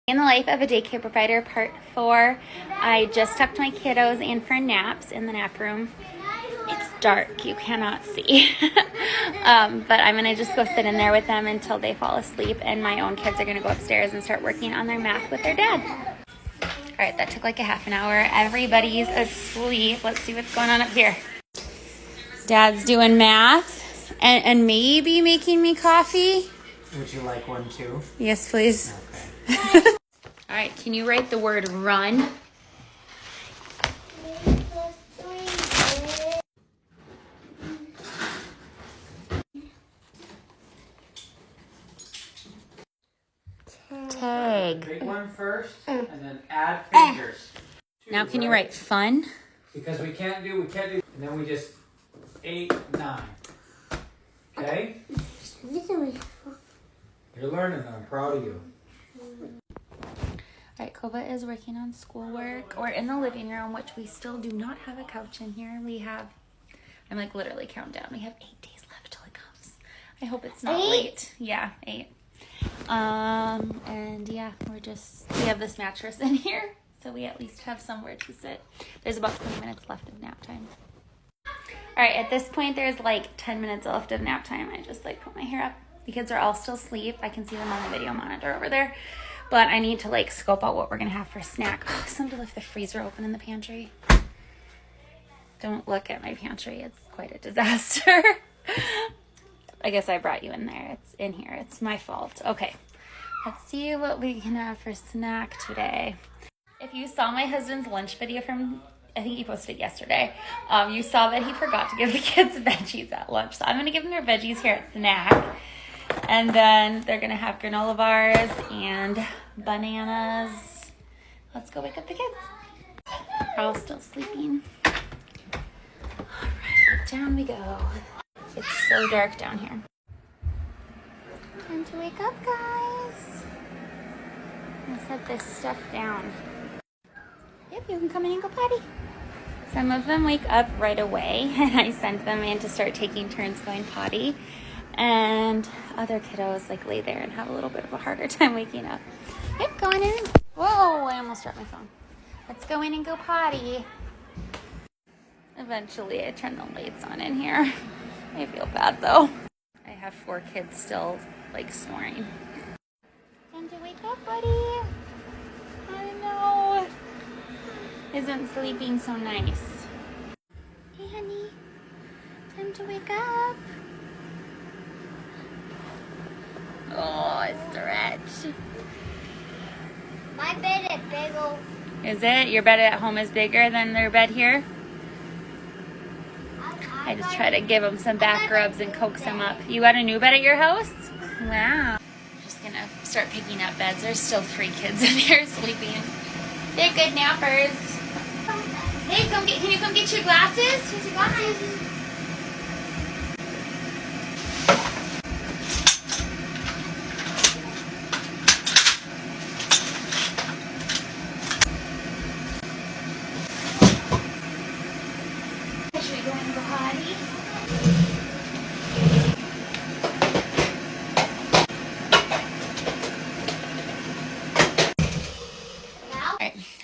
In the life of a daycare provider, part 4. I just tucked my kiddos in for naps in the nap room. It's dark, you cannot see. But I'm gonna just go sit in there with them until they fall asleep, and my own kids are gonna go upstairs and start working on their math with their dad. All right, that took like a half an hour. Everybody's asleep. Let's see what's going on up here. Dad's doing math and maybe making me coffee. Would you like one too? Yes, please. Okay. All right, can you write the word run? Tag. Big one first, and then add fingers. Now can you write fun? Because we can't do, and then we just 8, 9. Okay? You're learning, I'm proud of you. All right, Kova is working on schoolwork. We're in the living room, which we still do not have a couch in here. I'm like literally counting down. We have 8 days left till it comes. I hope it's not late. Yeah, 8. And yeah, we have this mattress in here, so we at least have somewhere to sit. There's about 20 minutes left of nap time. All right, at this point, there's like 10 minutes left of nap time. I just like put my hair up. The kids are all still asleep. I can see them on the video monitor over there. But I need to like scope out what we're gonna have for a snack. Oh, somebody left the freezer open in the pantry. Don't look at my pantry. It's quite a disaster. I guess I brought you in there. It's in here. It's my fault. Okay, let's see what we can have for snack today. If you saw my husband's lunch video from, I think he posted yesterday, you saw that he forgot to give the kids veggies at lunch. So I'm gonna give them their veggies here at snack. And then they're gonna have granola bars and bananas. Let's go wake up the kids. They're all still sleeping. All right, down we go. It's so dark down here. Time to wake up, guys. I'm gonna set this stuff down. Yep, you can come in and go potty. Some of them wake up right away, and I send them in to start taking turns going potty. And other kiddos like lay there and have a little bit of a harder time waking up. Yep, going in. Whoa, I almost dropped my phone. Let's go in and go potty. Eventually I turn the lights on in here. I feel bad though. I have 4 kids still like snoring. Time to wake up, buddy. I know. Isn't sleeping so nice? Hey honey, time to wake up. Oh, stretch. My bed is bigger. Is it? Your bed at home is bigger than their bed here? I just try to give them some back rubs and coax them up. You got a new bed at your house? Wow. I'm just gonna start picking up beds. There's still 3 kids in here sleeping. They're good nappers. Hey, can you come get your glasses? Here's your glasses.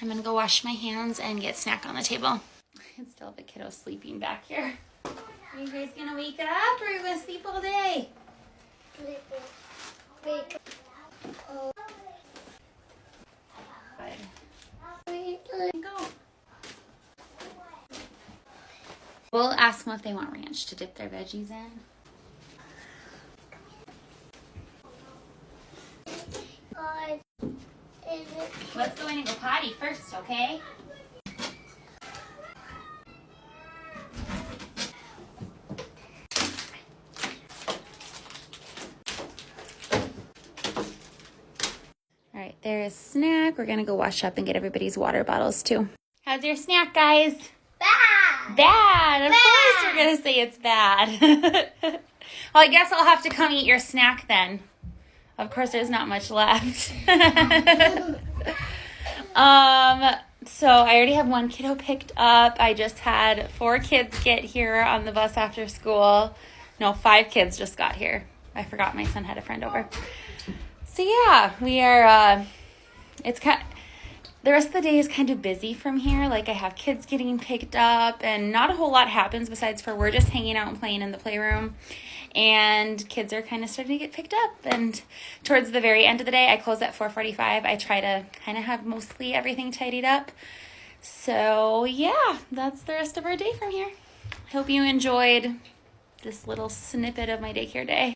I'm gonna go wash my hands and get snack on the table. I still have a kiddo sleeping back here. Are you guys gonna wake up or are you gonna sleep all day? Good. Go. We'll ask them if they want ranch to dip their veggies in. Let's go in and go potty first, okay? All right, there's snack. We're gonna go wash up and get everybody's water bottles too. How's your snack, guys? Bad. Bad. Of course we're gonna say it's bad. Well, I guess I'll have to come eat your snack then. Of course, there's not much left. So I already have 1 kiddo picked up. I just had 4 kids get here on the bus after school. No, 5 kids just got here. I forgot my son had a friend over. So yeah, we are The rest of the day is kind of busy from here. Like, I have kids getting picked up, and not a whole lot happens besides for we're just hanging out and playing in the playroom, and kids are kind of starting to get picked up. And towards the very end of the day, I close at 4:45. I try to kind of have mostly everything tidied up. So yeah, that's the rest of our day from here. Hope you enjoyed this little snippet of my daycare day.